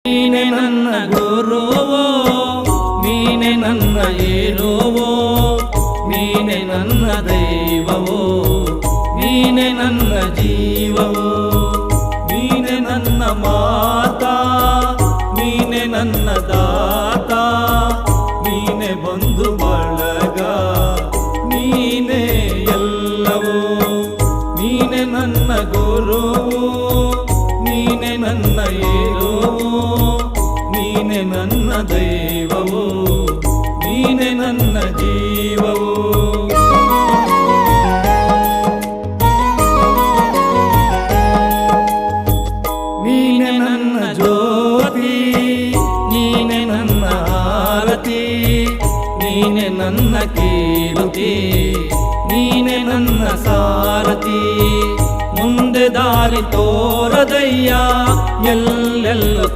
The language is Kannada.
ನೀನೆ ನನ್ನ ಗುರುವೋ, ನೀನೆ ನನ್ನ ಏರುವೋ, ನೀನೆ ನನ್ನ ದೈವವೋ, ನೀನೆ ನನ್ನ ಜೀವವೋ, ನೀನೆ ನನ್ನ ಮಾತಾ, ನೀನೆ ನನ್ನ ದಾತ, ನೀನೆ ಬಂಧು ಬಳಗ, ನೀನೆ ಎಲ್ಲವೋ, ನೀನೆ ನನ್ನ ಗುರುವೋ, ನೀನೆ ನನ್ನ ಏರುವೋ, ನೀನೆ ನನ್ನ ದೈವವೋ, ನೀನೆ ನನ್ನ ಜೀವವೋ. ನೀನೆ ನನ್ನ ಜ್ಯೋತಿ, ನೀನೆ ನನ್ನ ಆರತಿ, ನೀನೆ ನನ್ನ ಕೀರ್ತಿ, ನೀನೆ ನನ್ನ ಸಾರಥಿ. ಮುಂದೆ ದಾರಿ ತೋರದಯ್ಯ, ಎಲ್ಲೆಲ್ಲೂ